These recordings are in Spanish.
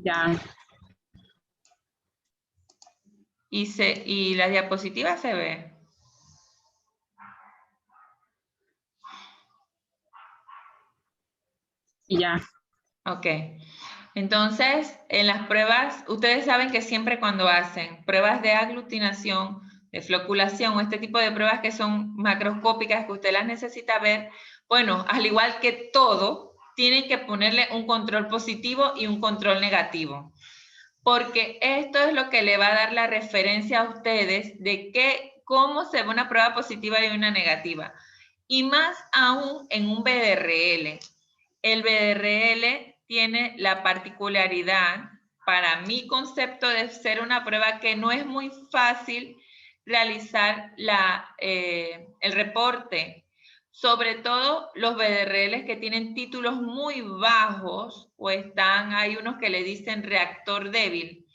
Ya. Y la diapositiva se ve. Ya. Ok. Entonces, en las pruebas, ustedes saben que siempre cuando hacen pruebas de aglutinación, de floculación o este tipo de pruebas que son macroscópicas, que usted las necesita ver, bueno, al igual que todo, tienen que ponerle un control positivo y un control negativo. Porque esto es lo que le va a dar la referencia a ustedes de cómo se ve una prueba positiva y una negativa. Y más aún en un BDRL. El BDRL tiene la particularidad, para mi concepto, de ser una prueba que no es muy fácil realizar el reporte. Sobre todo los BDRLs que tienen títulos muy bajos o hay unos que le dicen reactor débil.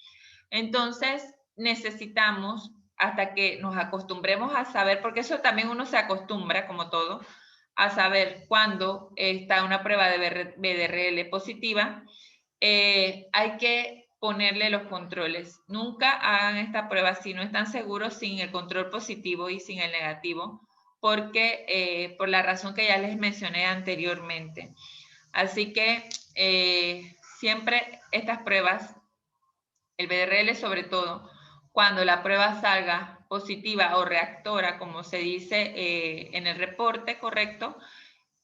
Entonces necesitamos, hasta que nos acostumbremos a saber, porque eso también uno se acostumbra, como todo, a saber cuándo está una prueba de BDRL positiva, hay que ponerle los controles. Nunca hagan esta prueba si no están seguros sin el control positivo y sin el negativo, porque por la razón que ya les mencioné anteriormente. Así que siempre estas pruebas, el BDRL sobre todo, cuando la prueba salga positiva o reactora, como se dice en el reporte correcto,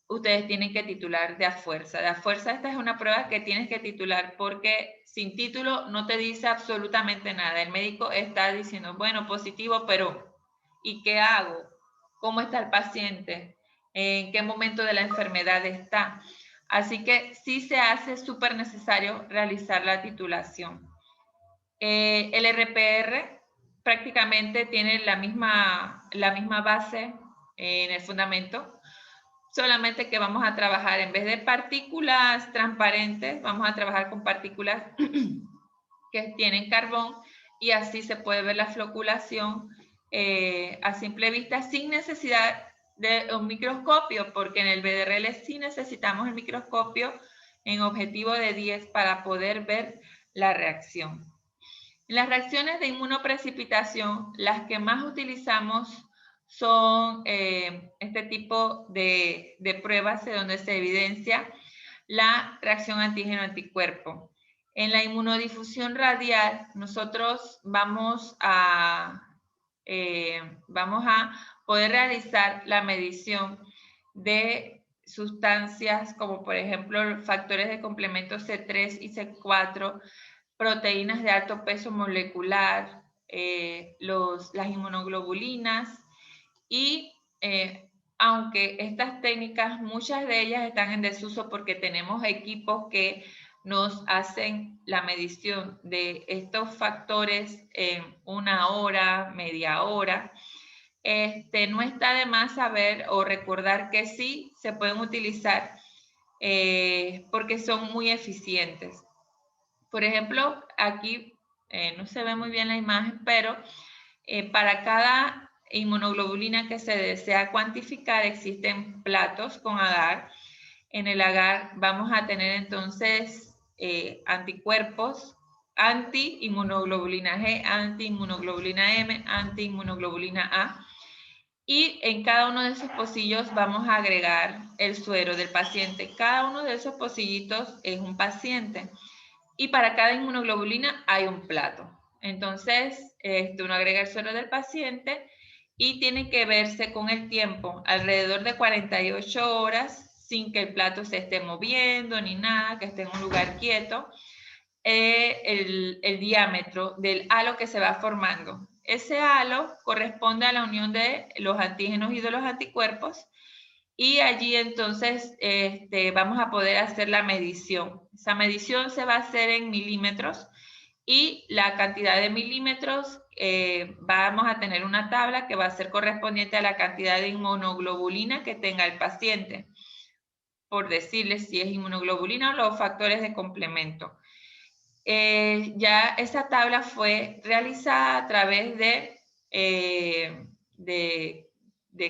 ustedes tienen que titular de a fuerza. De a fuerza esta es una prueba que tienes que titular porque sin título no te dice absolutamente nada. El médico está diciendo, bueno, positivo, pero ¿y qué hago? ¿Cómo está el paciente? ¿En qué momento de la enfermedad está? Así que sí se hace súper necesario realizar la titulación. El RPR prácticamente tiene la misma base en el fundamento, solamente que vamos a trabajar, en vez de partículas transparentes, vamos a trabajar con partículas que tienen carbón, y así se puede ver la floculación a simple vista sin necesidad de un microscopio, porque en el BDRL sí necesitamos el microscopio en objetivo de 10 para poder ver la reacción. En las reacciones de inmunoprecipitación, las que más utilizamos son este tipo de pruebas donde se evidencia la reacción antígeno-anticuerpo. En la inmunodifusión radial, nosotros vamos a poder realizar la medición de sustancias como, por ejemplo, factores de complemento C3 y C4, proteínas de alto peso molecular, las inmunoglobulinas, y aunque estas técnicas, muchas de ellas están en desuso porque tenemos equipos que nos hacen la medición de estos factores en 1 hora, media hora, no está de más saber o recordar que sí se pueden utilizar porque son muy eficientes. Por ejemplo, aquí no se ve muy bien la imagen, pero para cada inmunoglobulina que se desea cuantificar existen platos con agar. En el agar vamos a tener entonces anticuerpos, anti-inmunoglobulina G, anti-inmunoglobulina M, anti-inmunoglobulina A. Y en cada uno de esos pocillos vamos a agregar el suero del paciente. Cada uno de esos pocillitos es un paciente. Y para cada inmunoglobulina hay un plato. Entonces, uno agrega el suero del paciente y tiene que verse con el tiempo, alrededor de 48 horas, sin que el plato se esté moviendo ni nada, que esté en un lugar quieto, el diámetro del halo que se va formando. Ese halo corresponde a la unión de los antígenos y de los anticuerpos, y allí entonces vamos a poder hacer la medición. Esa medición se va a hacer en milímetros, y la cantidad de milímetros vamos a tener una tabla que va a ser correspondiente a la cantidad de inmunoglobulina que tenga el paciente, por decirles si es inmunoglobulina o los factores de complemento. Ya esa tabla fue realizada a través de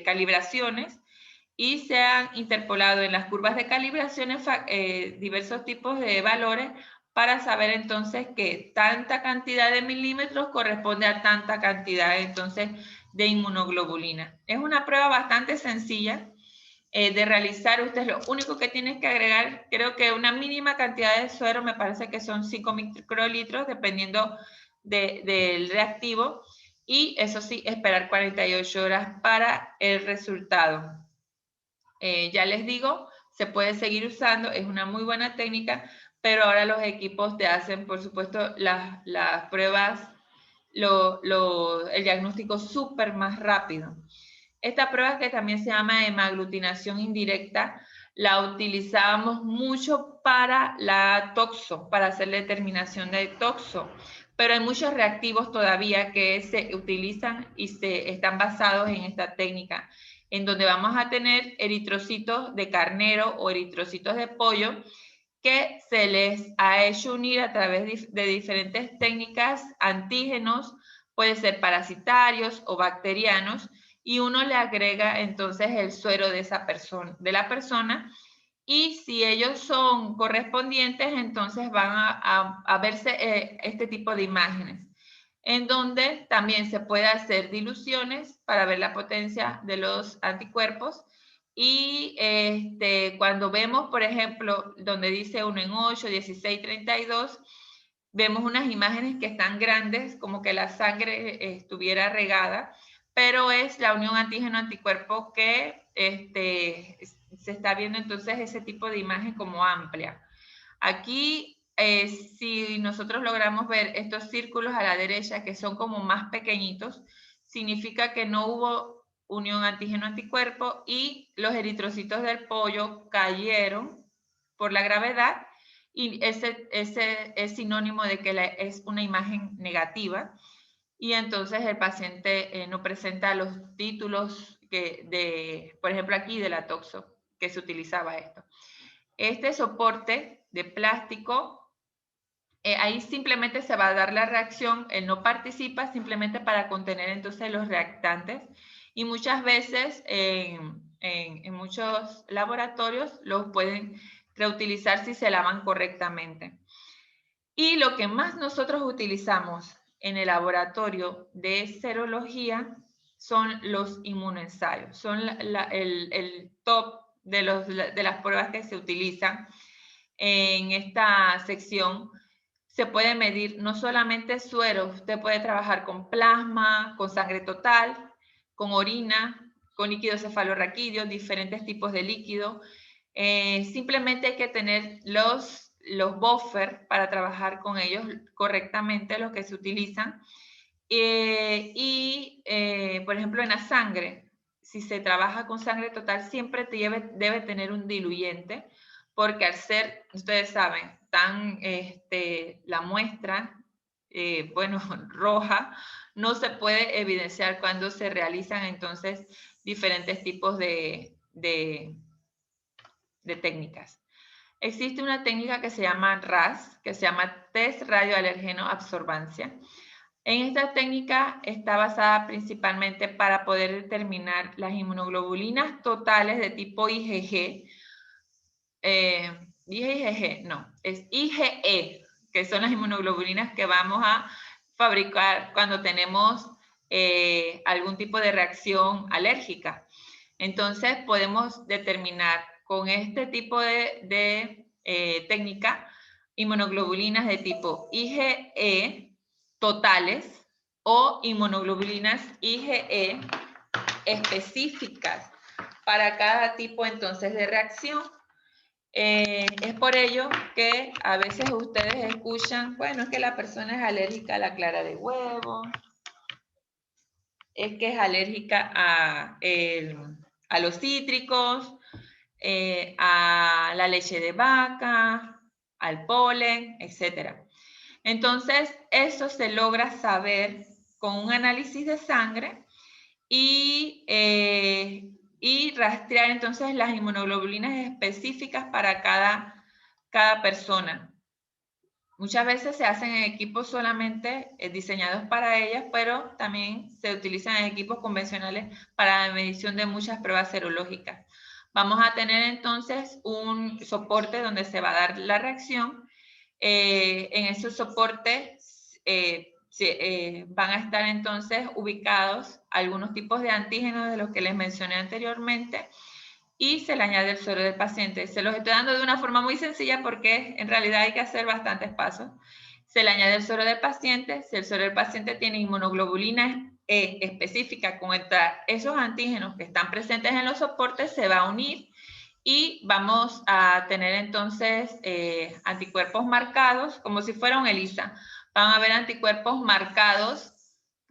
calibraciones, y se han interpolado en las curvas de calibraciones diversos tipos de valores para saber entonces que tanta cantidad de milímetros corresponde a tanta cantidad entonces de inmunoglobulina. Es una prueba bastante sencilla de realizar. Ustedes lo único que tienen que agregar, creo que una mínima cantidad de suero, me parece que son 5 microlitros, dependiendo del reactivo, y eso sí, esperar 48 horas para el resultado. Ya les digo, se puede seguir usando, es una muy buena técnica, pero ahora los equipos te hacen, por supuesto, las pruebas, el diagnóstico súper más rápido. Esta prueba, que también se llama hemaglutinación indirecta, la utilizábamos mucho para la toxo, para hacer la determinación de toxo, pero hay muchos reactivos todavía que se utilizan y están basados en esta técnica, en donde vamos a tener eritrocitos de carnero o eritrocitos de pollo que se les ha hecho unir a través de diferentes técnicas, antígenos, puede ser parasitarios o bacterianos, y uno le agrega entonces el suero de la persona, y si ellos son correspondientes, entonces van a verse este tipo de imágenes, en donde también se puede hacer diluciones para ver la potencia de los anticuerpos. Y cuando vemos, por ejemplo, donde dice 1 en 8, 16, 32, vemos unas imágenes que están grandes, como que la sangre estuviera regada, pero es la unión antígeno-anticuerpo que se está viendo entonces ese tipo de imagen como amplia. Aquí, si nosotros logramos ver estos círculos a la derecha, que son como más pequeñitos, significa que no hubo unión antígeno-anticuerpo y los eritrocitos del pollo cayeron por la gravedad, y ese es sinónimo de que es una imagen negativa, y entonces el paciente no presenta los títulos por ejemplo aquí de la toxo, que se utilizaba esto. Este soporte de plástico, ahí simplemente se va a dar la reacción, él no participa, simplemente para contener entonces los reactantes, y muchas veces en muchos laboratorios los pueden reutilizar si se lavan correctamente. Y lo que más nosotros utilizamos en el laboratorio de serología son los inmunoensayos, son el top de las pruebas que se utilizan en esta sección. Se puede medir no solamente suero, usted puede trabajar con plasma, con sangre total, con orina, con líquido cefalorraquídeo, diferentes tipos de líquido. Simplemente hay que tener los buffers para trabajar con ellos correctamente, los que se utilizan. Por ejemplo, en la sangre, si se trabaja con sangre total, siempre debe tener un diluyente, porque al ser, ustedes saben, la muestra, roja, no se puede evidenciar cuando se realizan entonces diferentes tipos de técnicas. Existe una técnica que se llama RAS, que se llama Test Radioalergeno Absorbancia. En esta técnica está basada principalmente para poder determinar las inmunoglobulinas totales de tipo IgG. IgG, no, es IgE, que son las inmunoglobulinas que vamos a fabricar cuando tenemos algún tipo de reacción alérgica. Entonces podemos determinar con este tipo de técnica inmunoglobulinas de tipo IgE totales o inmunoglobulinas IgE específicas para cada tipo entonces de reacción. Es por ello que a veces ustedes escuchan, bueno, es que la persona es alérgica a la clara de huevo, es que es alérgica a los cítricos, a la leche de vaca, al polen, etc. Entonces, eso se logra saber con un análisis de sangre y rastrear entonces las inmunoglobulinas específicas para cada persona. Muchas veces se hacen en equipos solamente diseñados para ellas, pero también se utilizan en equipos convencionales para la medición de muchas pruebas serológicas. Vamos a tener entonces un soporte donde se va a dar la reacción, En esos soportes van a estar entonces ubicados algunos tipos de antígenos de los que les mencioné anteriormente y se le añade el suero del paciente. Se los estoy dando de una forma muy sencilla porque en realidad hay que hacer bastantes pasos. Se le añade el suero del paciente. Si el suero del paciente tiene inmunoglobulina E específica contra esos antígenos que están presentes en los soportes, se va a unir y vamos a tener entonces anticuerpos marcados, como si fuera un ELISA. Van a haber anticuerpos marcados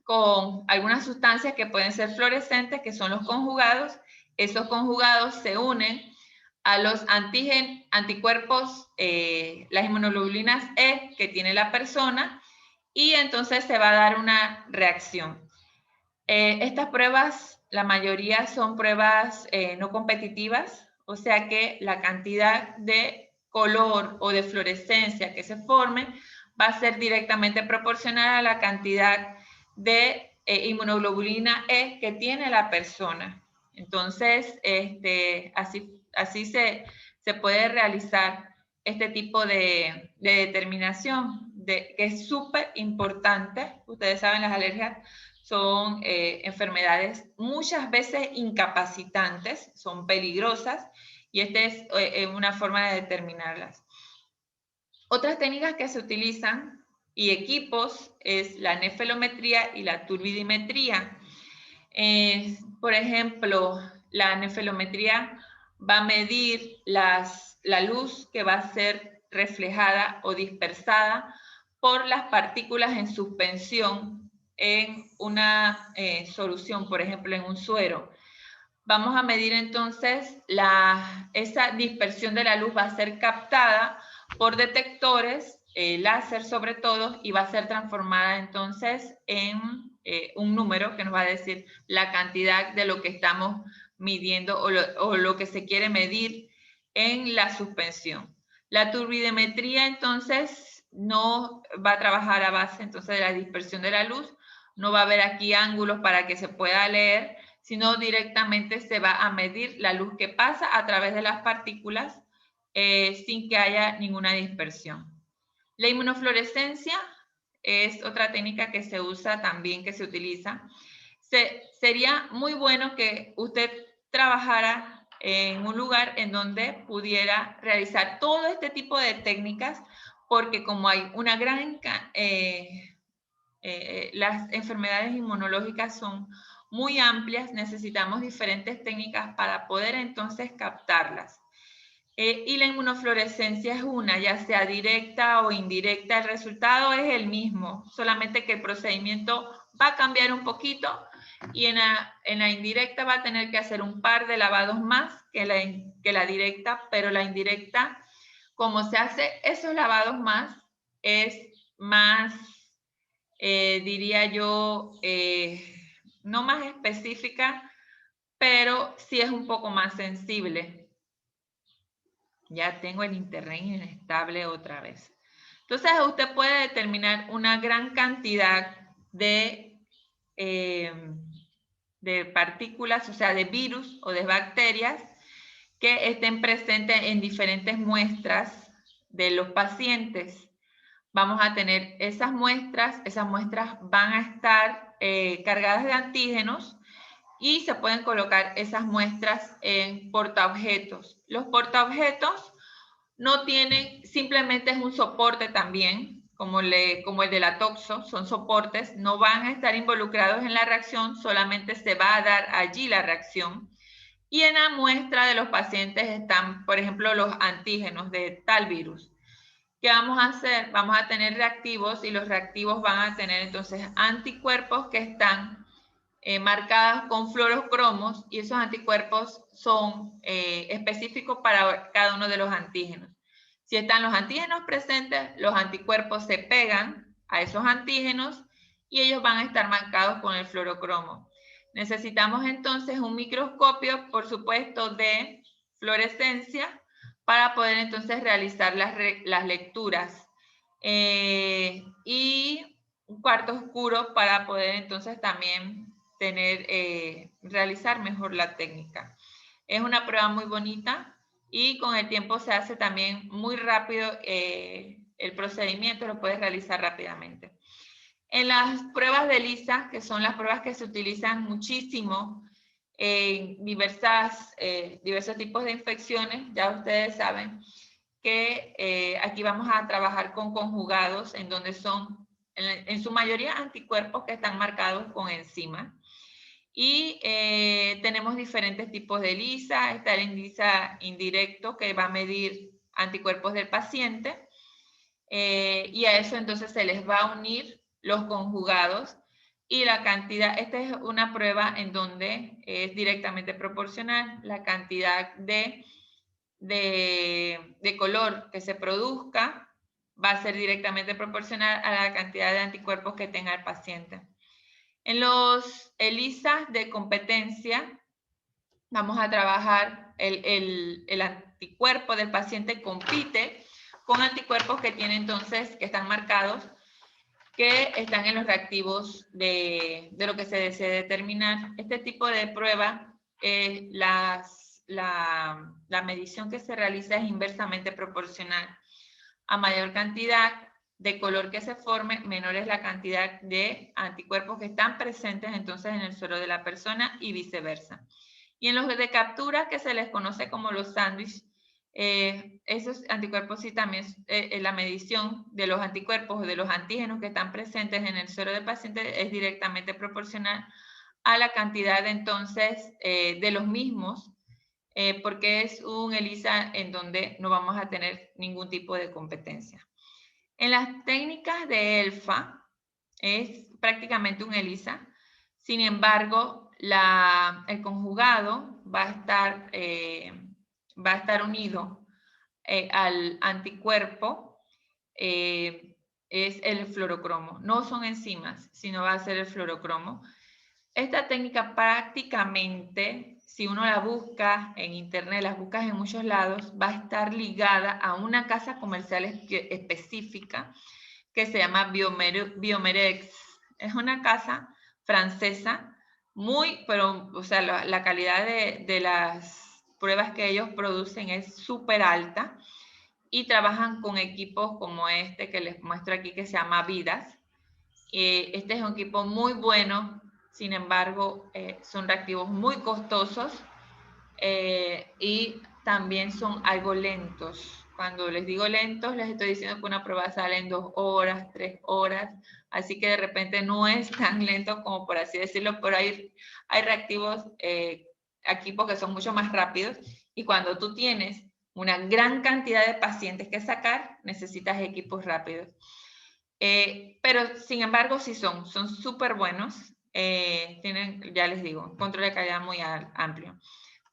con algunas sustancias que pueden ser fluorescentes, que son los conjugados. Esos conjugados se unen a los anticuerpos, las inmunoglobulinas E que tiene la persona, y entonces se va a dar una reacción. Estas pruebas, la mayoría son pruebas no competitivas, o sea que la cantidad de color o de fluorescencia que se forme va a ser directamente proporcional a la cantidad de inmunoglobulina E que tiene la persona. Entonces, así se puede realizar este tipo de determinación, que es súper importante. Ustedes saben, las alergias son enfermedades muchas veces incapacitantes, son peligrosas, y esta es una forma de determinarlas. Otras técnicas que se utilizan y equipos es la nefelometría y la turbidimetría. Por ejemplo, la nefelometría va a medir la luz que va a ser reflejada o dispersada por las partículas en suspensión en una solución, por ejemplo, en un suero. Vamos a medir entonces esa dispersión de la luz va a ser captada por detectores, láser sobre todo, y va a ser transformada entonces en un número que nos va a decir la cantidad de lo que estamos midiendo o lo que se quiere medir en la suspensión. La turbidimetría entonces no va a trabajar a base entonces de la dispersión de la luz, no va a haber aquí ángulos para que se pueda leer, sino directamente se va a medir la luz que pasa a través de las partículas sin que haya ninguna dispersión. La inmunofluorescencia es otra técnica que se usa también, que se utiliza. Sería muy bueno que usted trabajara en un lugar en donde pudiera realizar todo este tipo de técnicas, porque como hay una gran... las enfermedades inmunológicas son muy amplias, necesitamos diferentes técnicas para poder entonces captarlas. Y la inmunofluorescencia es una, ya sea directa o indirecta, el resultado es el mismo, solamente que el procedimiento va a cambiar un poquito y en la indirecta va a tener que hacer un par de lavados más que la directa, pero la indirecta, como se hace esos lavados más, es más... diría yo, no más específica, pero sí es un poco más sensible. Ya tengo el internet inestable otra vez. Entonces, usted puede determinar una gran cantidad de partículas, o sea, de virus o de bacterias que estén presentes en diferentes muestras de los pacientes. Vamos a tener esas muestras van a estar cargadas de antígenos y se pueden colocar esas muestras en portaobjetos. Los portaobjetos no tienen, simplemente es un soporte también, como el de la toxo, son soportes, no van a estar involucrados en la reacción, solamente se va a dar allí la reacción. Y en la muestra de los pacientes están, por ejemplo, los antígenos de tal virus. ¿Qué vamos a hacer? Vamos a tener reactivos y los reactivos van a tener entonces anticuerpos que están marcados con fluorocromos y esos anticuerpos son específicos para cada uno de los antígenos. Si están los antígenos presentes, los anticuerpos se pegan a esos antígenos y ellos van a estar marcados con el fluorocromo. Necesitamos entonces un microscopio, por supuesto, de fluorescencia para poder entonces realizar las lecturas. Y un cuarto oscuro para poder entonces también realizar mejor la técnica. Es una prueba muy bonita y con el tiempo se hace también muy rápido el procedimiento lo puedes realizar rápidamente. En las pruebas de ELISA, que son las pruebas que se utilizan muchísimo en diversos tipos de infecciones, ya ustedes saben que aquí vamos a trabajar con conjugados en donde son en su mayoría anticuerpos que están marcados con enzimas. Y tenemos diferentes tipos de ELISA. Está el ELISA indirecto que va a medir anticuerpos del paciente y a eso entonces se les va a unir los conjugados y la cantidad. Esta es una prueba en donde es directamente proporcional la cantidad de color que se produzca va a ser directamente proporcional a la cantidad de anticuerpos que tenga el paciente. En los ELISA de competencia vamos a trabajar el anticuerpo del paciente compite con anticuerpos que tiene entonces, que están marcados, que están en los reactivos de lo que se desea determinar. Este tipo de prueba, la medición que se realiza es inversamente proporcional. A mayor cantidad de color que se forme, menor es la cantidad de anticuerpos que están presentes entonces en el suero de la persona y viceversa. Y en los de captura, que se les conoce como los sándwiches, esos anticuerpos sí también, la medición de los anticuerpos o de los antígenos que están presentes en el suero del paciente es directamente proporcional a la cantidad entonces de los mismos, porque es un ELISA en donde no vamos a tener ningún tipo de competencia. En las técnicas de ELFA es prácticamente un ELISA, sin embargo, el conjugado va a estar unido al anticuerpo, es el fluorocromo. No son enzimas, sino va a ser el fluorocromo. Esta técnica prácticamente, si uno la busca en internet, las buscas en muchos lados, va a estar ligada a una casa comercial específica que se llama Biomerex. Es una casa francesa, pero o sea, la calidad de las pruebas que ellos producen es súper alta y trabajan con equipos como este que les muestro aquí que se llama Vidas. Este es un equipo muy bueno, sin embargo, son reactivos muy costosos y también son algo lentos. Cuando les digo lentos, les estoy diciendo que una prueba sale en 2 horas, 3 horas, así que de repente no es tan lento como por así decirlo, pero hay reactivos, equipos que son mucho más rápidos y cuando tú tienes una gran cantidad de pacientes que sacar, necesitas equipos rápidos. Pero sin embargo sí son súper buenos, tienen, ya les digo, un control de calidad muy amplio.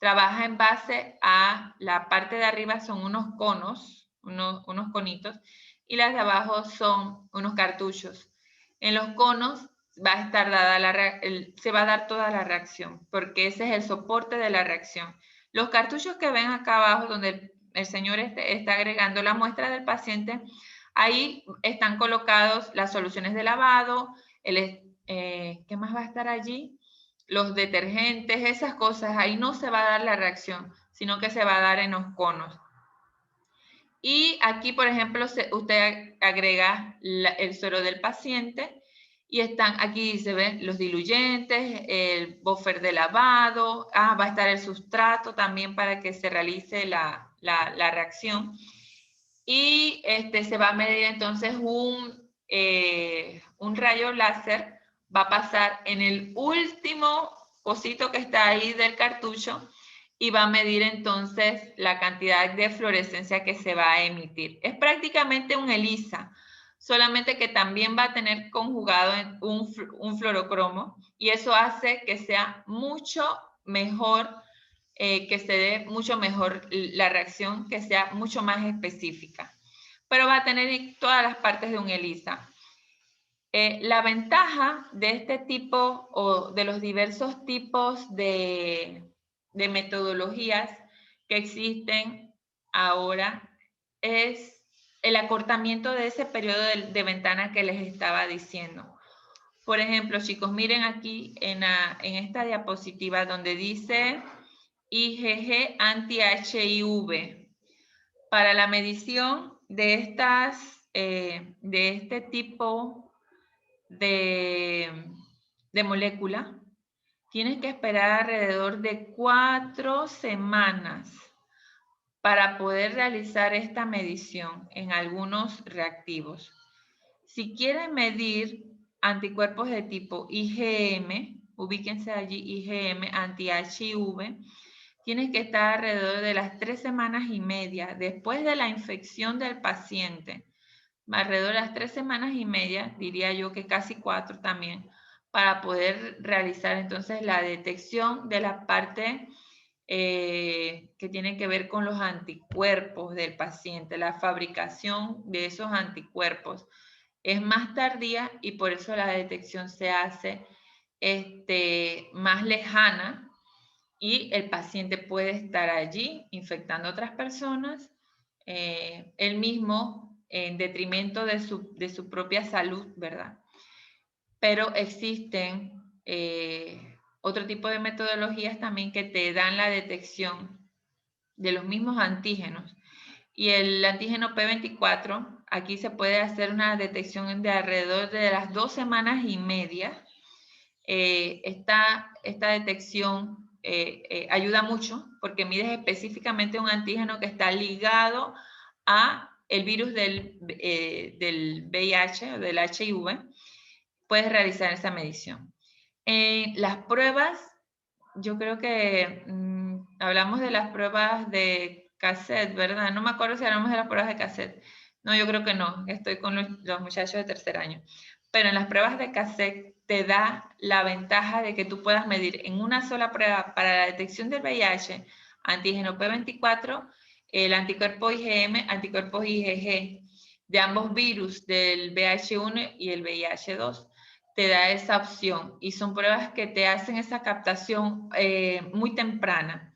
Trabaja en base a la parte de arriba son unos conos, unos conitos, y las de abajo son unos cartuchos. En los conos va a estar dada se va a dar toda la reacción, porque ese es el soporte de la reacción. Los cartuchos que ven acá abajo, donde el señor está agregando la muestra del paciente, ahí están colocados las soluciones de lavado, ¿qué más va a estar allí? Los detergentes, esas cosas, ahí no se va a dar la reacción, sino que se va a dar en los conos. Y aquí, por ejemplo, usted agrega el suero del paciente y están, aquí se ven los diluyentes, el buffer de lavado, va a estar el sustrato también para que se realice la reacción. Y se va a medir entonces un rayo láser, va a pasar en el último cosito que está ahí del cartucho y va a medir entonces la cantidad de fluorescencia que se va a emitir. Es prácticamente un ELISA, solamente que también va a tener conjugado en un fluorocromo y eso hace que sea mucho mejor, que se dé mucho mejor la reacción, que sea mucho más específica. Pero va a tener todas las partes de un ELISA. La ventaja de este tipo o de los diversos tipos de metodologías que existen ahora es el acortamiento de ese periodo de ventana que les estaba diciendo. Por ejemplo, chicos, miren aquí en esta diapositiva donde dice IgG anti-HIV. Para la medición de estas de este tipo de molécula, tienes que esperar alrededor de 4 semanas para poder realizar esta medición en algunos reactivos. Si quieren medir anticuerpos de tipo IgM, ubíquense allí, IgM, anti-HIV, tienes que estar alrededor de las 3 semanas y media después de la infección del paciente. Alrededor de las 3 semanas y media, diría yo que casi 4 también, para poder realizar entonces la detección de la parte que tiene que ver con los anticuerpos del paciente, la fabricación de esos anticuerpos. Es más tardía y por eso la detección se hace más lejana y el paciente puede estar allí infectando a otras personas, él mismo en detrimento de su propia salud, ¿verdad? Pero existen otro tipo de metodologías también que te dan la detección de los mismos antígenos. Y el antígeno P24, aquí se puede hacer una detección de alrededor de las 2 semanas y media. Esta detección ayuda mucho porque mides específicamente un antígeno que está ligado a el virus del VIH o del HIV. Puedes realizar esa medición. Las pruebas, yo creo que hablamos de las pruebas de cassette, ¿verdad? No me acuerdo si hablamos de las pruebas de cassette. No, yo creo que no. Estoy con los muchachos de tercer año. Pero en las pruebas de cassette te da la ventaja de que tú puedas medir en una sola prueba para la detección del VIH, antígeno P24, el anticuerpo IgM, anticuerpos IgG, de ambos virus, del VIH1 y el VIH2. Te da esa opción y son pruebas que te hacen esa captación muy temprana.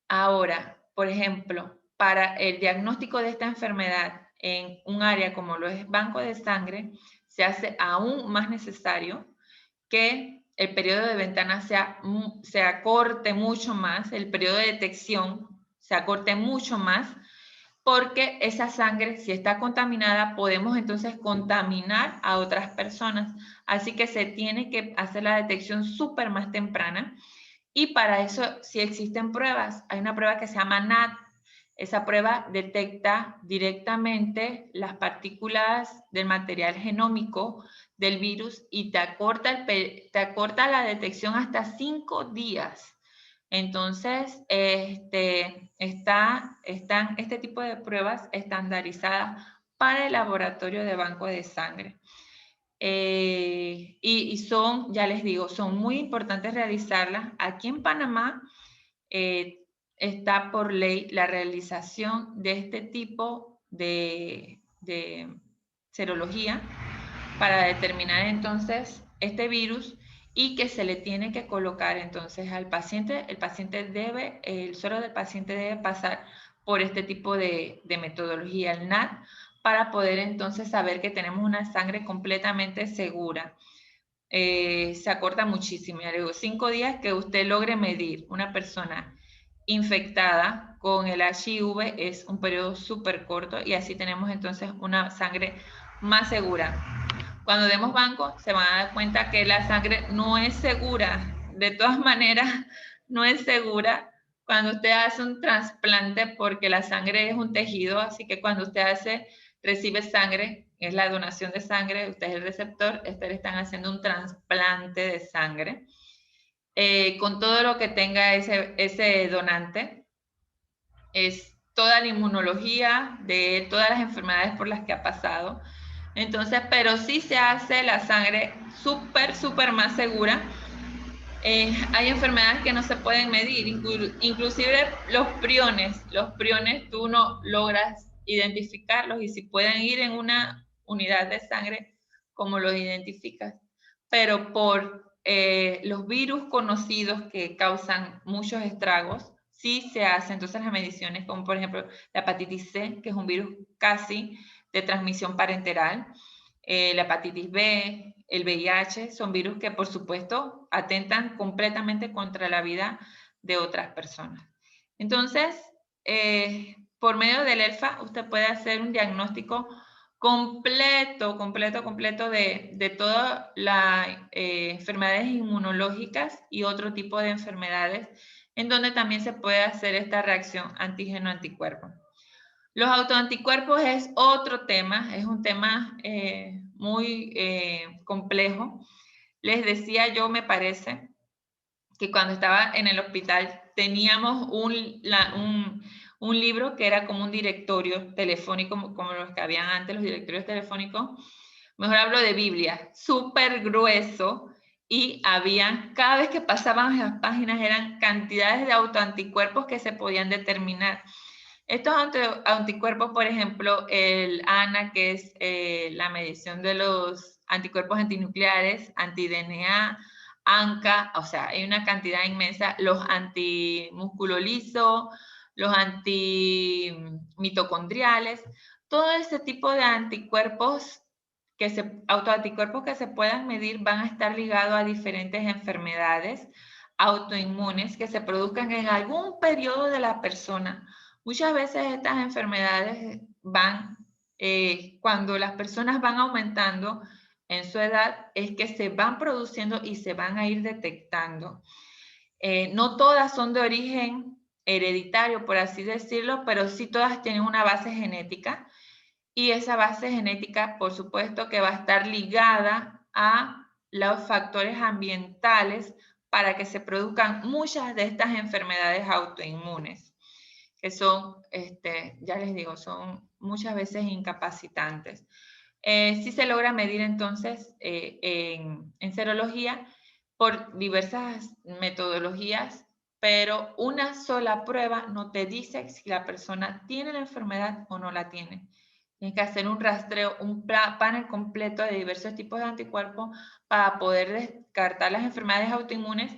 Ahora, por ejemplo, para el diagnóstico de esta enfermedad en un área como lo es banco de sangre, se hace aún más necesario que el periodo de ventana se acorte mucho más, el periodo de detección se acorte mucho más, porque esa sangre, si está contaminada, podemos entonces contaminar a otras personas. Así que se tiene que hacer la detección súper más temprana. Y para eso sí existen pruebas. Hay una prueba que se llama NAT. Esa prueba detecta directamente las partículas del material genómico del virus y te acorta la detección hasta 5 días. Entonces, están este tipo de pruebas estandarizadas para el laboratorio de banco de sangre. Y son, ya les digo, son muy importantes realizarlas. Aquí en Panamá está por ley la realización de este tipo de serología para determinar entonces este virus y que se le tiene que colocar entonces al paciente. El suero del paciente debe pasar por este tipo de metodología, el NAT, para poder entonces saber que tenemos una sangre completamente segura. Se acorta muchísimo, ya le digo, 5 días que usted logre medir una persona infectada con el HIV es un periodo súper corto y así tenemos entonces una sangre más segura. Cuando demos banco se van a dar cuenta que la sangre no es segura, de todas maneras no es segura cuando usted hace un trasplante porque la sangre es un tejido, así que cuando usted recibe sangre, es la donación de sangre, usted es el receptor, le están haciendo un trasplante de sangre. Con todo lo que tenga ese donante, es toda la inmunología de todas las enfermedades por las que ha pasado. Entonces, pero sí se hace la sangre súper más segura. Hay enfermedades que no se pueden medir, inclusive los priones tú no logras identificarlos y si pueden ir en una unidad de sangre, ¿cómo los identificas? Pero por los virus conocidos que causan muchos estragos, sí se hacen entonces las mediciones, como por ejemplo la hepatitis C, que es un virus casi de transmisión parenteral, la hepatitis B, el VIH, son virus que por supuesto atentan completamente contra la vida de otras personas. Entonces, por medio del ELFA, usted puede hacer un diagnóstico completo de todas las enfermedades inmunológicas y otro tipo de enfermedades, en donde también se puede hacer esta reacción antígeno-anticuerpo. Los autoanticuerpos es otro tema, es un tema muy complejo. Les decía yo, me parece, que cuando estaba en el hospital teníamos un libro que era como un directorio telefónico, como los que habían antes, los directorios telefónicos. Mejor hablo de Biblia, súper grueso, y cada vez que pasaban las páginas eran cantidades de autoanticuerpos que se podían determinar. Estos anticuerpos, por ejemplo, el ANA, que es la medición de los anticuerpos antinucleares, anti-DNA, ANCA, o sea, hay una cantidad inmensa, los antimúsculo liso, los antimitocondriales, todo ese tipo de anticuerpos, autoanticuerpos que se puedan medir van a estar ligados a diferentes enfermedades autoinmunes que se produzcan en algún periodo de la persona. Muchas veces estas enfermedades cuando las personas van aumentando en su edad, es que se van produciendo y se van a ir detectando. No todas son de origen hereditario, por así decirlo, pero sí todas tienen una base genética, y esa base genética, por supuesto, que va a estar ligada a los factores ambientales para que se produzcan muchas de estas enfermedades autoinmunes, que son, ya les digo, son muchas veces incapacitantes. Sí se logra medir entonces en serología por diversas metodologías, pero una sola prueba no te dice si la persona tiene la enfermedad o no la tiene. Tienes que hacer un rastreo, un panel completo de diversos tipos de anticuerpos para poder descartar las enfermedades autoinmunes,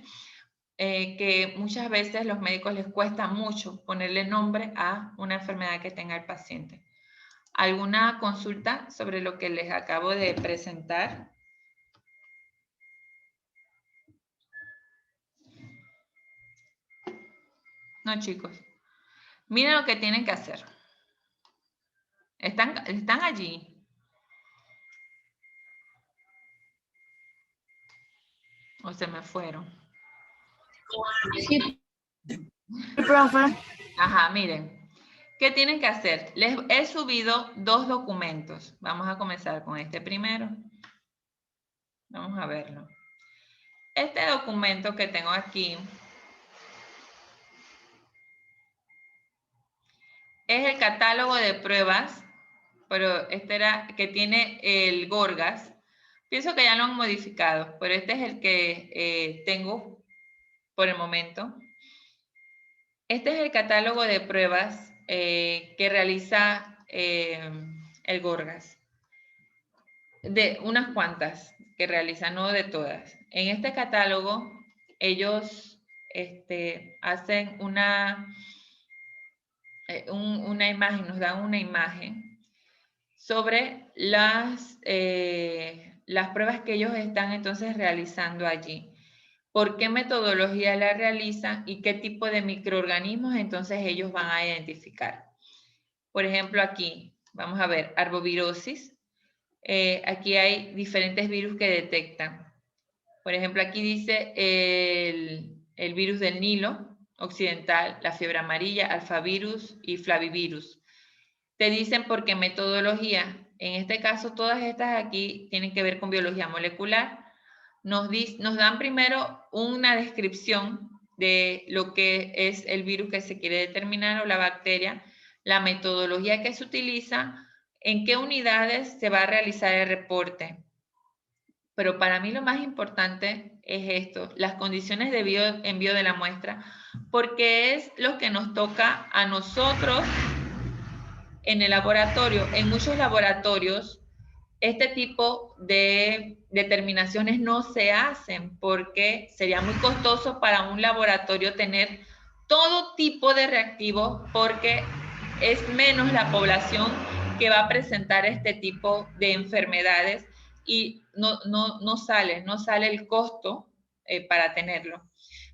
que muchas veces los médicos les cuesta mucho ponerle nombre a una enfermedad que tenga el paciente. ¿Alguna consulta sobre lo que les acabo de presentar? No, chicos. Miren lo que tienen que hacer. ¿Están allí? ¿O se me fueron? Sí, profe. Ajá, miren. ¿Qué tienen que hacer? Les he subido 2 documentos. Vamos a comenzar con este primero. Vamos a verlo. Este documento que tengo aquí es el catálogo de pruebas, pero este era que tiene el Gorgas. Pienso que ya lo han modificado, pero este es el que tengo por el momento. Este es el catálogo de pruebas que realiza el Gorgas. De unas cuantas que realizan, no de todas. En este catálogo, ellos hacen una imagen, nos dan una imagen sobre las pruebas que ellos están entonces realizando allí. ¿Por qué metodología la realizan y qué tipo de microorganismos entonces ellos van a identificar? Por ejemplo, aquí vamos a ver arbovirosis. Aquí hay diferentes virus que detectan. Por ejemplo, aquí dice el virus del Nilo occidental, la fiebre amarilla, alfavirus y flavivirus. Te dicen por qué metodología. En este caso, todas estas aquí tienen que ver con biología molecular. Nos dan primero una descripción de lo que es el virus que se quiere determinar o la bacteria, la metodología que se utiliza, en qué unidades se va a realizar el reporte. Pero para mí lo más importante es esto, las condiciones de envío de la muestra, porque es lo que nos toca a nosotros en el laboratorio. En muchos laboratorios, este tipo de determinaciones no se hacen porque sería muy costoso para un laboratorio tener todo tipo de reactivos, porque es menos la población que va a presentar este tipo de enfermedades y no sale el costo para tenerlo.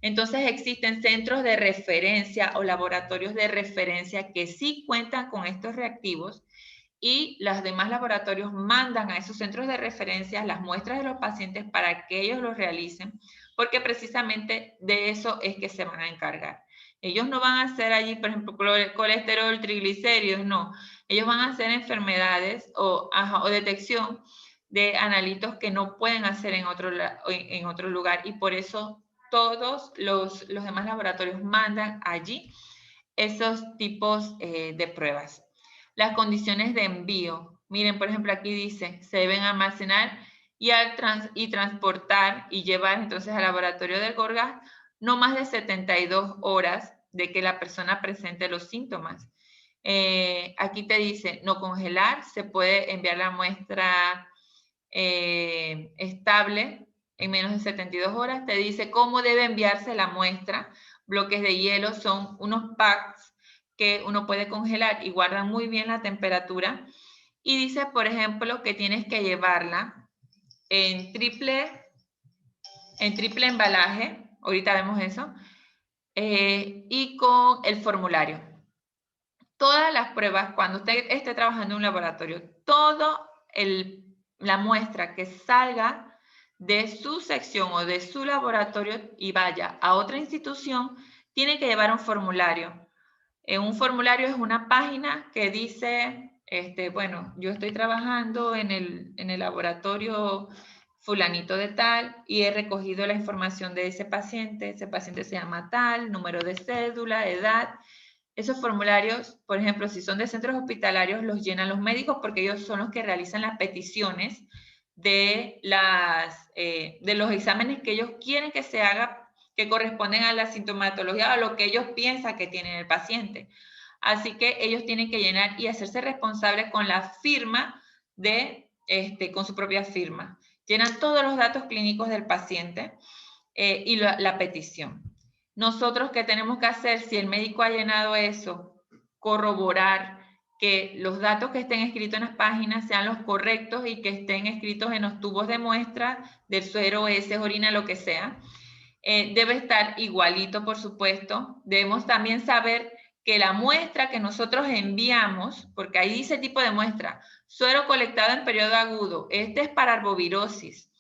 Entonces existen centros de referencia o laboratorios de referencia que sí cuentan con estos reactivos y los demás laboratorios mandan a esos centros de referencia las muestras de los pacientes para que ellos los realicen, porque precisamente de eso es que se van a encargar. Ellos no van a hacer allí, por ejemplo, colesterol, triglicéridos, no. Ellos van a hacer enfermedades o detección de analitos que no pueden hacer en otro lugar, y por eso todos los demás laboratorios mandan allí esos tipos de pruebas. Las condiciones de envío. Miren, por ejemplo, aquí dice, se deben almacenar y transportar y llevar entonces al laboratorio del Gorgas no más de 72 horas de que la persona presente los síntomas. Aquí te dice, no congelar, se puede enviar la muestra estable en menos de 72 horas. Te dice cómo debe enviarse la muestra. Bloques de hielo son unos packs que uno puede congelar y guardan muy bien la temperatura. Y dice, por ejemplo, que tienes que llevarla en triple embalaje, ahorita vemos eso, y con el formulario. Todas las pruebas, cuando usted esté trabajando en un laboratorio, la muestra que salga de su sección o de su laboratorio y vaya a otra institución, tiene que llevar un formulario. Un formulario es una página que dice, bueno, yo estoy trabajando en el laboratorio fulanito de tal y he recogido la información de ese paciente se llama tal, número de cédula, edad. Esos formularios, por ejemplo, si son de centros hospitalarios, los llenan los médicos porque ellos son los que realizan las peticiones de los exámenes que ellos quieren que se haga, que corresponden a la sintomatología o a lo que ellos piensan que tiene el paciente. Así que ellos tienen que llenar y hacerse responsables con la firma con su propia firma. Llenan todos los datos clínicos del paciente y la petición. Nosotros, ¿qué tenemos que hacer? Si el médico ha llenado eso, corroborar que los datos que estén escritos en las páginas sean los correctos y que estén escritos en los tubos de muestra del suero, heces, orina, lo que sea. Debe estar igualito, por supuesto. Debemos también saber que la muestra que nosotros enviamos, porque ahí dice tipo de muestra, suero colectado en periodo agudo, este es para arbovirosis.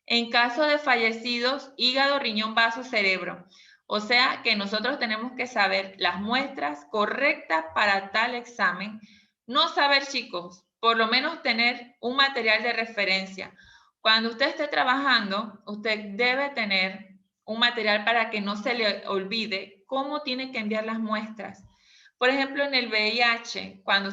En caso de fallecidos, hígado, riñón, vaso, cerebro. O sea que nosotros tenemos que saber las muestras correctas para tal examen. No saber, chicos, por lo menos tener un material de referencia. Cuando usted esté trabajando, usted debe tener un material para que no se le olvide cómo tiene que enviar las muestras. Por ejemplo, en el VIH, cuando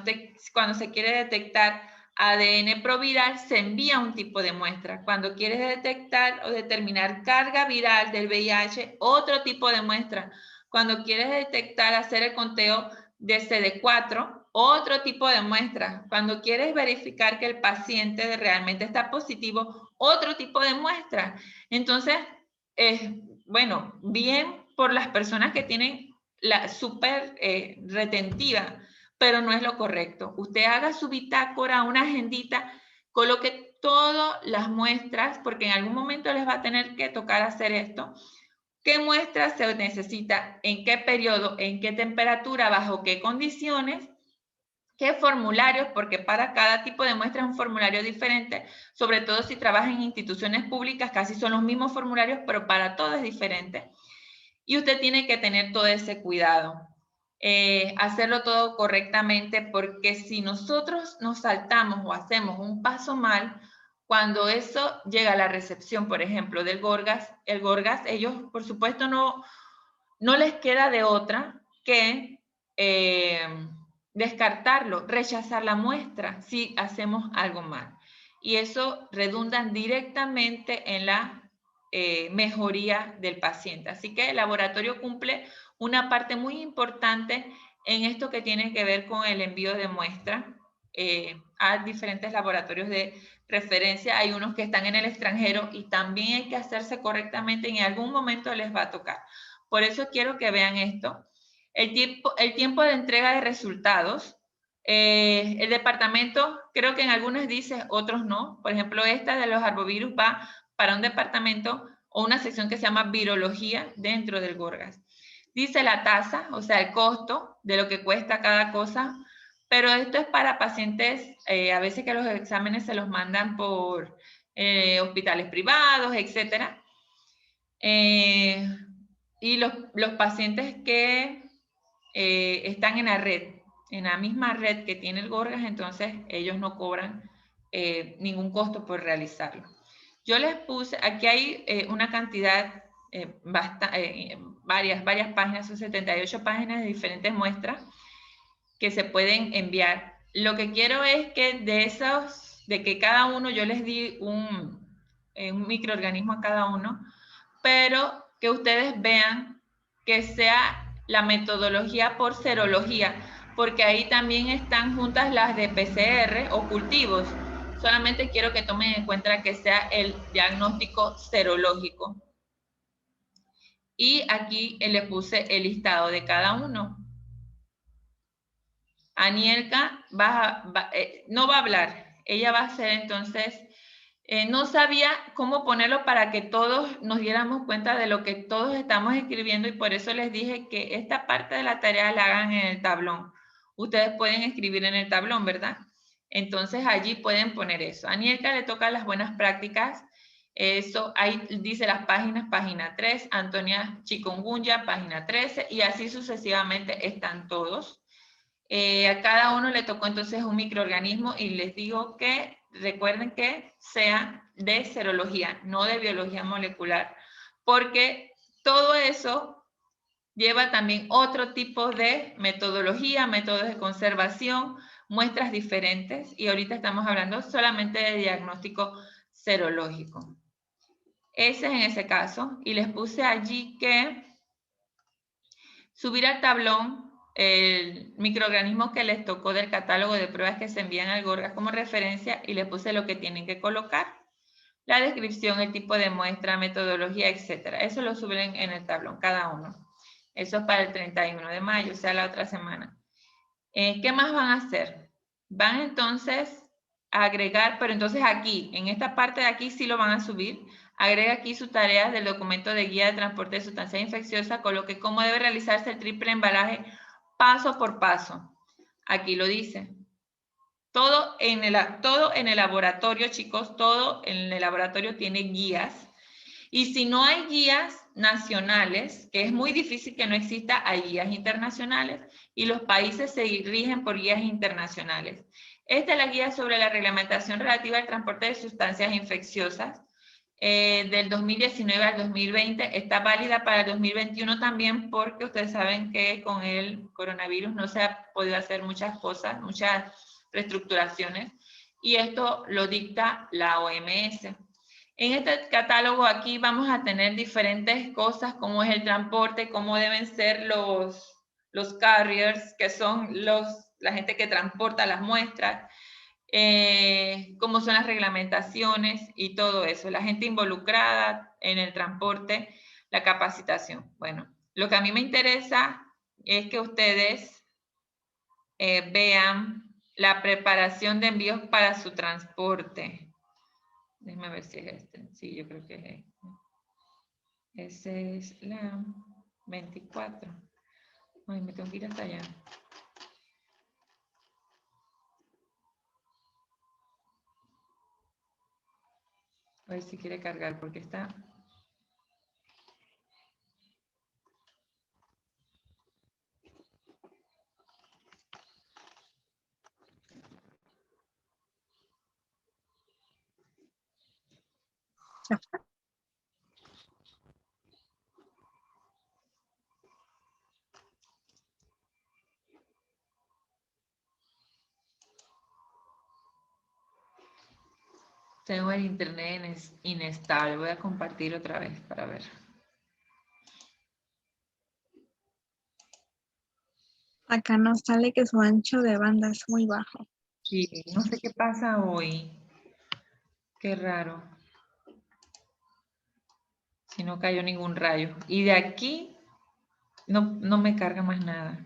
se quiere detectar ADN proviral, se envía un tipo de muestra. Cuando quieres detectar o determinar carga viral del VIH, otro tipo de muestra. Cuando quieres detectar, hacer el conteo de CD4, otro tipo de muestra. Cuando quieres verificar que el paciente realmente está positivo, otro tipo de muestra. Entonces, bueno, bien por las personas que tienen la súper retentiva, pero no es lo correcto. Usted haga su bitácora, una agendita, coloque todas las muestras, porque en algún momento les va a tener que tocar hacer esto. ¿Qué muestras se necesita? ¿En qué periodo? ¿En qué temperatura? ¿Bajo qué condiciones? ¿Qué formularios? Porque para cada tipo de muestra es un formulario diferente, sobre todo si trabaja en instituciones públicas, casi son los mismos formularios, pero para todo es diferente. Y usted tiene que tener todo ese cuidado, hacerlo todo correctamente, porque si nosotros nos saltamos o hacemos un paso mal, cuando eso llega a la recepción, por ejemplo, del Gorgas, el Gorgas, ellos, por supuesto, no les queda de otra que descartarlo, rechazar la muestra si hacemos algo mal. Y eso redunda directamente en la mejoría del paciente. Así que el laboratorio cumple una parte muy importante en esto que tiene que ver con el envío de muestras a diferentes laboratorios de referencia. Hay unos que están en el extranjero y también hay que hacerse correctamente, en algún momento les va a tocar. Por eso quiero que vean esto. El tiempo de entrega de resultados. El departamento, creo que en algunos dice, otros no. Por ejemplo, esta de los arbovirus va para un departamento o una sección que se llama virología dentro del Gorgas. Dice la tasa, o sea, el costo de lo que cuesta cada cosa. pero esto es para pacientes, a veces que los exámenes se los mandan por hospitales privados, etc. Y los pacientes que están en la misma red que tiene el Gorgas, entonces ellos no cobran ningún costo por realizarlo. Yo les puse, aquí hay una cantidad, varias páginas, son 78 páginas de diferentes muestras que se pueden enviar. Lo que quiero es que de que cada uno, yo les di un microorganismo a cada uno, pero que ustedes vean que sea la metodología por serología, porque ahí también están juntas las de PCR o cultivos. Solamente quiero que tomen en cuenta que sea el diagnóstico serológico. Y aquí le puse el listado de cada uno. Anielka no va a hablar. Ella va a hacer entonces... no sabía cómo ponerlo para que todos nos diéramos cuenta de lo que todos estamos escribiendo y por eso les dije que esta parte de la tarea la hagan en el tablón. Ustedes pueden escribir en el tablón, ¿verdad? Entonces allí pueden poner eso. A Anielka le toca las buenas prácticas. Eso, ahí dice las páginas, página 3, Antonia Chikungunya, página 13, y así sucesivamente están todos. A cada uno le tocó entonces un microorganismo y les digo que recuerden que sea de serología, no de biología molecular, porque todo eso lleva también otro tipo de metodología, métodos de conservación, muestras diferentes, y ahorita estamos hablando solamente de diagnóstico serológico. Ese es en ese caso, y les puse allí que subir al tablón el microorganismo que les tocó del catálogo de pruebas que se envían al Gorgas como referencia y les puse lo que tienen que colocar, la descripción, el tipo de muestra, metodología, etc. Eso lo suben en el tablón, cada uno. Eso es para el 31 de mayo, o sea, la otra semana. ¿Qué más van a hacer? Van entonces a agregar, pero entonces aquí, en esta parte de aquí sí lo van a subir. Agrega aquí sus tareas del documento de guía de transporte de sustancias infecciosas, coloque cómo debe realizarse el triple embalaje paso por paso. Aquí lo dice. Todo en el laboratorio, chicos, todo en el laboratorio tiene guías. Y si no hay guías nacionales, que es muy difícil que no exista, hay guías internacionales y los países se rigen por guías internacionales. Esta es la guía sobre la reglamentación relativa al transporte de sustancias infecciosas del 2019 al 2020. Está válida para el 2021 también porque ustedes saben que con el coronavirus no se ha podido hacer muchas cosas, muchas reestructuraciones, y esto lo dicta la OMS. En este catálogo aquí vamos a tener diferentes cosas, como es el transporte, cómo deben ser los carriers, que son la gente que transporta las muestras, cómo son las reglamentaciones y todo eso, la gente involucrada en el transporte, la capacitación. Bueno, lo que a mí me interesa es que ustedes vean la preparación de envíos para su transporte. Déjame ver si es este. Sí, yo creo que es este. Esa es la 24. Ay, me tengo que ir hasta allá. A ver si quiere cargar, porque está... Tengo el internet inestable. Voy a compartir otra vez para ver. Acá nos sale que su ancho de banda es muy bajo. Sí, no sé qué pasa hoy. Qué raro. Si no cayó ningún rayo. Y de aquí no me carga más nada.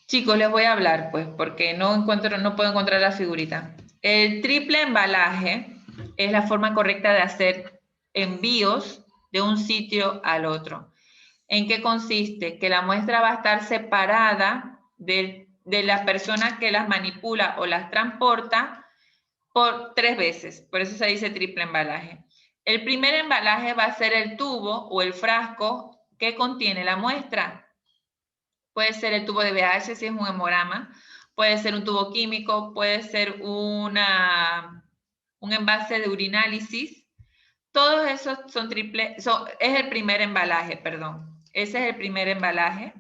Chicos, les voy a hablar, pues, porque no puedo encontrar la figurita. El triple embalaje es la forma correcta de hacer envíos de un sitio al otro. ¿En qué consiste? Que la muestra va a estar separada del de la persona que las manipula o las transporta por 3 veces. Por eso se dice triple embalaje. El primer embalaje va a ser el tubo o el frasco que contiene la muestra. Puede ser el tubo de BH si es un hemograma, puede ser un tubo químico, puede ser un envase de urinálisis. Todos esos son es el primer embalaje, perdón. Ese es el primer embalaje.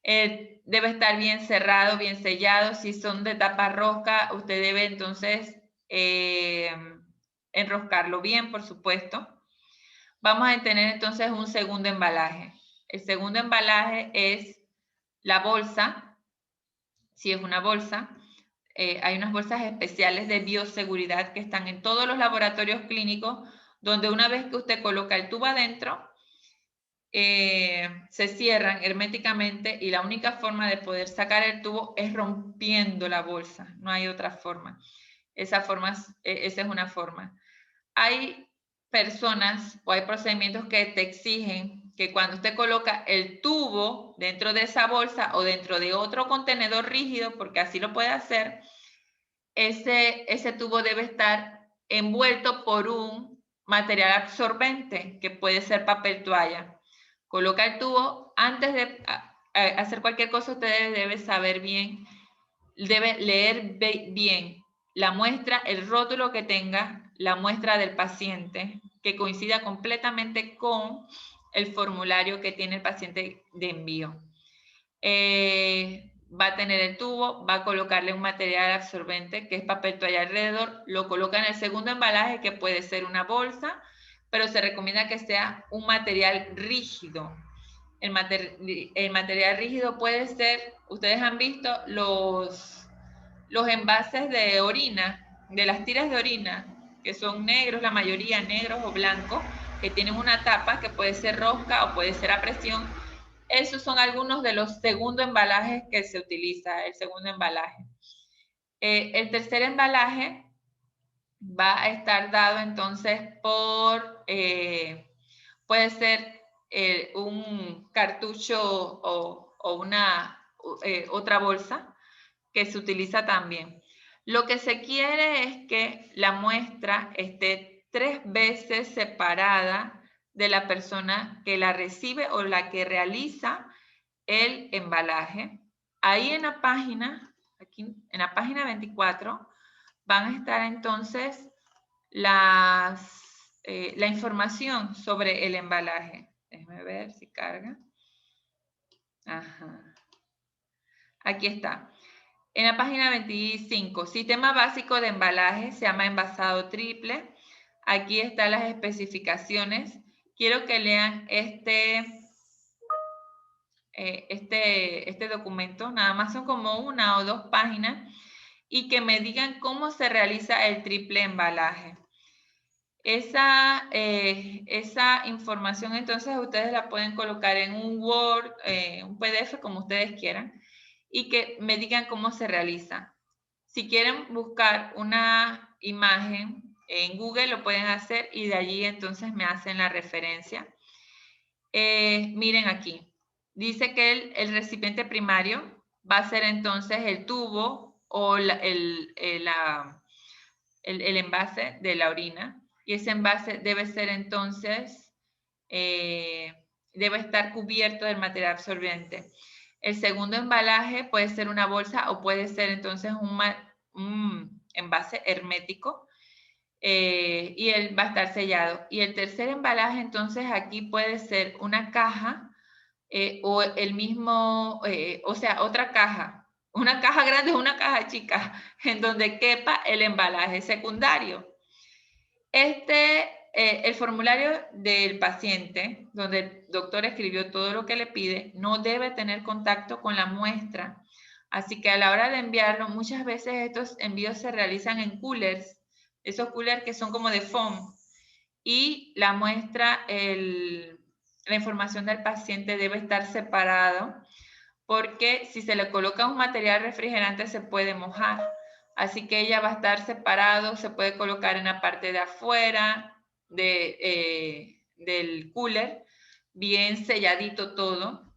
Debe estar bien cerrado, bien sellado. Si son de tapa rosca, usted debe entonces enroscarlo bien, por supuesto. Vamos a tener entonces un segundo embalaje. El segundo embalaje es la bolsa, si es una bolsa. Hay unas bolsas especiales de bioseguridad que están en todos los laboratorios clínicos, donde una vez que usted coloca el tubo adentro, se cierran herméticamente y la única forma de poder sacar el tubo es rompiendo la bolsa. No hay otra forma. Esa es una forma. Hay personas o hay procedimientos que te exigen que cuando usted coloca el tubo dentro de esa bolsa o dentro de otro contenedor rígido, porque así lo puede hacer, ese tubo debe estar envuelto por un material absorbente, que puede ser papel toalla. Coloca el tubo. Antes de hacer cualquier cosa, usted debe saber bien, debe leer bien la muestra, el rótulo que tenga, la muestra del paciente, que coincida completamente con el formulario que tiene el paciente de envío. Va a tener el tubo, va a colocarle un material absorbente que es papel toalla alrededor, lo coloca en el segundo embalaje, que puede ser una bolsa, pero se recomienda que sea un material rígido. El material rígido puede ser, ustedes han visto los envases de orina, de las tiras de orina, que son negros, la mayoría negros o blancos, que tienen una tapa que puede ser rosca o puede ser a presión. Esos son algunos de los segundos embalajes que se utiliza, el segundo embalaje. El tercer embalaje va a estar dado entonces por, puede ser un cartucho o una otra bolsa que se utiliza también. Lo que se quiere es que la muestra esté 3 veces separada de la persona que la recibe o la que realiza el embalaje. Ahí en la página, aquí en la página 24, van a estar entonces la información sobre el embalaje. Déjenme ver si carga. Ajá. Aquí está. En la página 25, sistema básico de embalaje, se llama envasado triple. Aquí están las especificaciones. Quiero que lean este documento. Nada más son como 1 o 2 páginas. Y que me digan cómo se realiza el triple embalaje. Esa información entonces ustedes la pueden colocar en un Word, un PDF, como ustedes quieran, y que me digan cómo se realiza. Si quieren buscar una imagen en Google, lo pueden hacer y de allí entonces me hacen la referencia. Miren aquí. Dice que el recipiente primario va a ser entonces el tubo o el envase de la orina. Y ese envase debe ser entonces, debe estar cubierto del material absorbente. El segundo embalaje puede ser una bolsa o puede ser entonces un envase hermético y él va a estar sellado. Y el tercer embalaje entonces aquí puede ser una caja o el mismo, o sea, otra caja. Una caja grande o una caja chica en donde quepa el embalaje secundario. El formulario del paciente, donde el doctor escribió todo lo que le pide, no debe tener contacto con la muestra. Así que a la hora de enviarlo, muchas veces estos envíos se realizan en coolers, esos coolers que son como de foam. Y la muestra, la información del paciente debe estar separado, porque si se le coloca un material refrigerante se puede mojar. Así que ella va a estar separado, se puede colocar en la parte de afuera del cooler, bien selladito todo.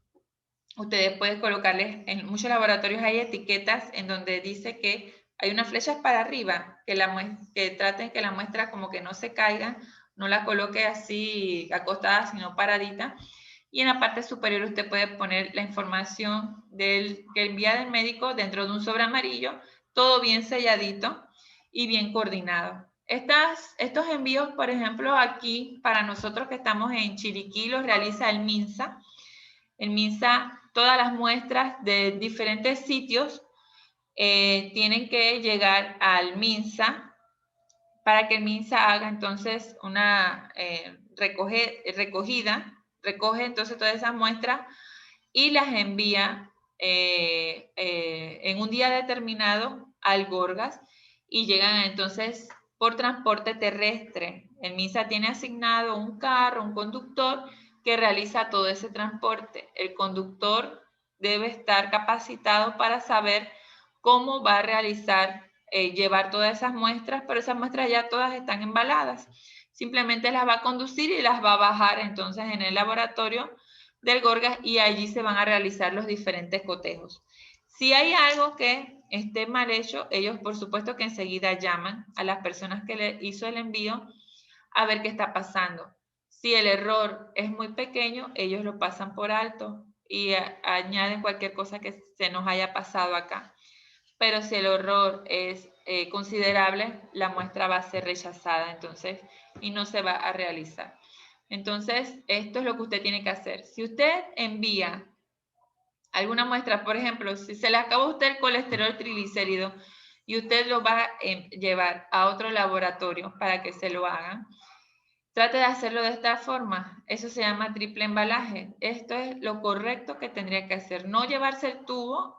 ustedes pueden colocarles, en muchos laboratorios hay etiquetas en donde dice que hay unas flechas para arriba, que traten que la muestra como que no se caiga, no la coloque así acostada, sino paradita. Y en la parte superior usted puede poner la información que envía del médico dentro de un sobre amarillo, todo bien selladito y bien coordinado. Estos envíos, por ejemplo, aquí, para nosotros que estamos en Chiriquí, los realiza el MINSA. El MINSA, todas las muestras de diferentes sitios tienen que llegar al MINSA para que el MINSA haga entonces una recogida, recoge entonces todas esas muestras y las envía en un día determinado al Gorgas y llegan entonces por transporte terrestre. El MINSA tiene asignado un carro, un conductor que realiza todo ese transporte. El conductor debe estar capacitado para saber cómo va a realizar, llevar todas esas muestras, pero esas muestras ya todas están embaladas. Simplemente las va a conducir y las va a bajar entonces en el laboratorio del Gorgas y allí se van a realizar los diferentes cotejos. Si hay algo que esté mal hecho, ellos por supuesto que enseguida llaman a las personas que le hizo el envío a ver qué está pasando. Si el error es muy pequeño, ellos lo pasan por alto y añaden cualquier cosa que se nos haya pasado acá. Pero si el error es considerable, la muestra va a ser rechazada entonces y no se va a realizar. Entonces, esto es lo que usted tiene que hacer. Si usted envía alguna muestra, por ejemplo, si se le acabó a usted el colesterol triglicérido y usted lo va a llevar a otro laboratorio para que se lo hagan, trate de hacerlo de esta forma. Eso se llama triple embalaje. Esto es lo correcto que tendría que hacer. No llevarse el tubo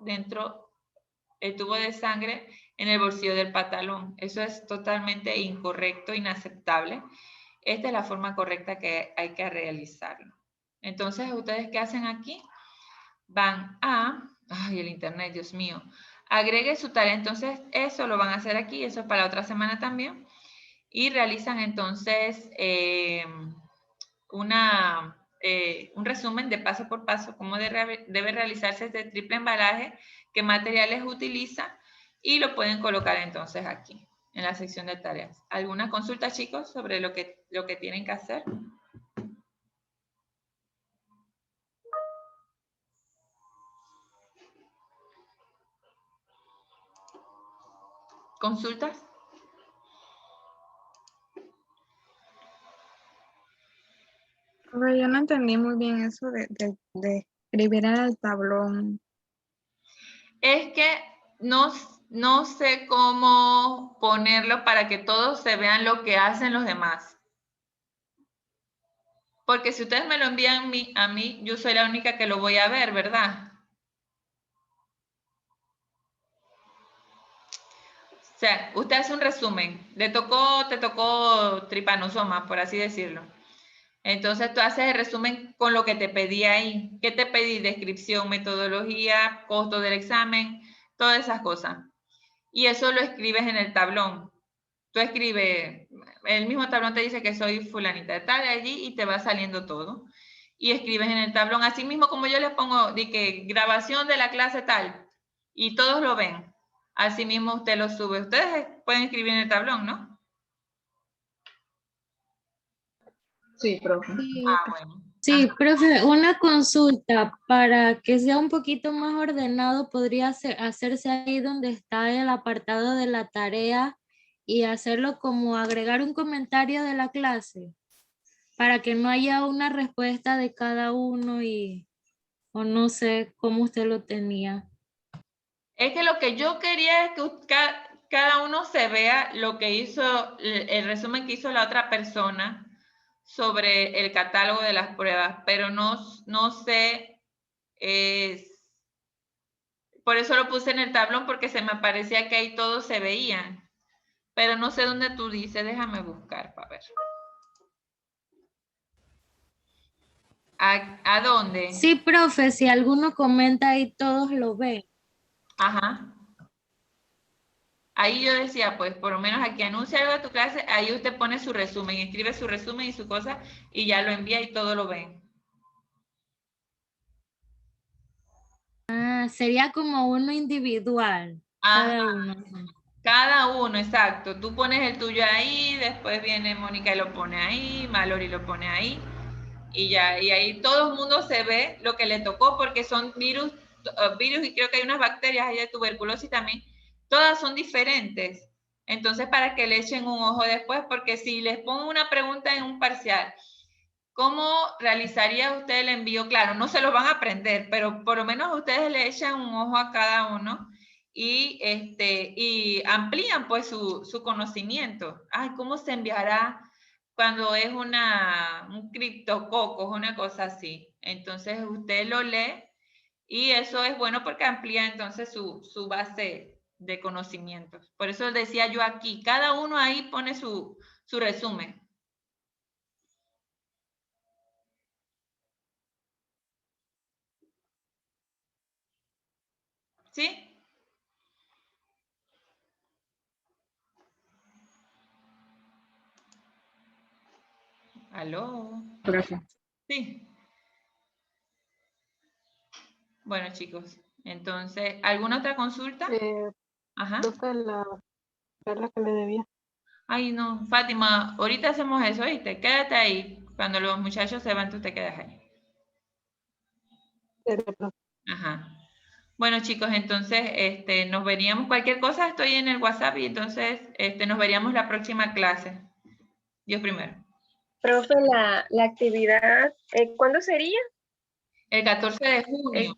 de sangre en el bolsillo del pantalón. Eso es totalmente incorrecto, inaceptable. Esta es la forma correcta que hay que realizarlo. Entonces, ¿ustedes qué hacen aquí? Van a... Ay, el internet, Dios mío. Agregue su tarea. Entonces, eso lo van a hacer aquí. Eso es para la otra semana también. Y realizan entonces un resumen de paso por paso, cómo debe realizarse este triple embalaje, qué materiales utiliza y lo pueden colocar entonces aquí, en la sección de tareas. ¿Alguna consulta, chicos, sobre lo que tienen que hacer? ¿Consultas? Pero yo no entendí muy bien eso de escribir en el tablón. Es que no sé cómo ponerlo para que todos se vean lo que hacen los demás. Porque si ustedes me lo envían a mí, yo soy la única que lo voy a ver, ¿verdad? O sea, usted hace un resumen. Te tocó tripanosoma, por así decirlo. Entonces tú haces el resumen con lo que te pedí ahí. ¿Qué te pedí? Descripción, metodología, costo del examen, todas esas cosas. Y eso lo escribes en el tablón. Tú escribes, el mismo tablón te dice que soy fulanita de tal allí y te va saliendo todo. Y escribes en el tablón, así mismo como yo les pongo, de que grabación de la clase tal, y todos lo ven. Así mismo usted lo sube. Ustedes pueden escribir en el tablón, ¿no? Sí, profe. Sí, Bueno. Sí, profe, una consulta para que sea un poquito más ordenado, podría hacerse ahí donde está el apartado de la tarea y hacerlo como agregar un comentario de la clase para que no haya una respuesta de cada uno o no sé cómo usted lo tenía. Es que lo que yo quería es que cada uno se vea lo que hizo, el resumen que hizo la otra persona sobre el catálogo de las pruebas, pero no sé, por eso lo puse en el tablón porque se me parecía que ahí todos se veían, pero no sé dónde tú dices, déjame buscar para ver. ¿A dónde? Sí, profe, si alguno comenta ahí todos lo ven. Ajá. Ahí yo decía, pues por lo menos aquí anuncia algo de tu clase, ahí usted pone su resumen, escribe su resumen y su cosa y ya lo envía y todo lo ven. Ah, sería como uno individual, Ajá, cada uno. cada uno, exacto. Tú pones el tuyo ahí, después viene Mónica y lo pone ahí, Mallory lo pone ahí, y ya, y ahí todo el mundo se ve lo que le tocó, porque son virus y creo que hay unas bacterias ahí de tuberculosis también, todas son diferentes. Entonces, para que le echen un ojo después, porque si les pongo una pregunta en un parcial, ¿cómo realizaría usted el envío? Claro, no se lo van a aprender, pero por lo menos ustedes le echan un ojo a cada uno y amplían pues su conocimiento. Ay, ¿cómo se enviará cuando es un criptococo, una cosa así? Entonces usted lo lee y eso es bueno porque amplía entonces su base de conocimientos. Por eso decía yo aquí, cada uno ahí pone su resumen. ¿Sí? ¿Aló? Profe. Sí. Bueno, chicos, entonces, ¿alguna otra consulta? Ajá. Profe, la charla que le debía. Ay, no, Fátima, ahorita hacemos eso, ¿oíste? Quédate ahí. Cuando los muchachos se van, tú te quedas ahí. Ajá. Bueno, chicos, entonces, nos veríamos, cualquier cosa, estoy en el WhatsApp y entonces, nos veríamos la próxima clase. Dios primero. Profe, la actividad, ¿cuándo sería? El 14 de junio.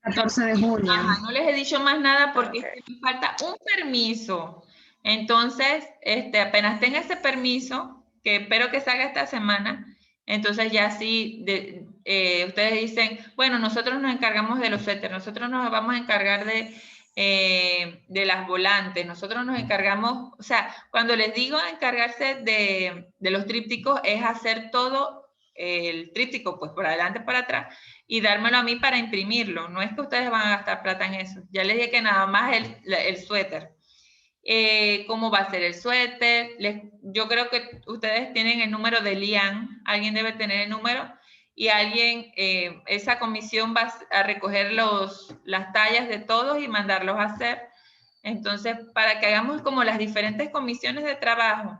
14 de junio. Ajá, no les he dicho más nada porque Ok. es que me falta un permiso. Entonces, apenas tenga ese permiso, que espero que salga esta semana, entonces ya sí, ustedes dicen, bueno, nosotros nos encargamos de los suéteres, nosotros nos vamos a encargar de las volantes, nosotros nos encargamos, o sea, cuando les digo encargarse de los trípticos, es hacer todo el tríptico, pues por adelante, para atrás, y dármelo a mí para imprimirlo. No es que ustedes van a gastar plata en eso. Ya les dije que nada más el suéter. ¿Cómo va a ser el suéter? Yo creo que ustedes tienen el número de Lian. Alguien debe tener el número. Y alguien, esa comisión va a recoger las tallas de todos y mandarlos a hacer. Entonces, para que hagamos como las diferentes comisiones de trabajo.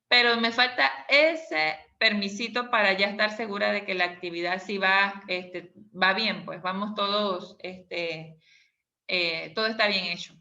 Pero me falta ese permisito para ya estar segura de que la actividad sí va bien, pues vamos todos, todo está bien hecho.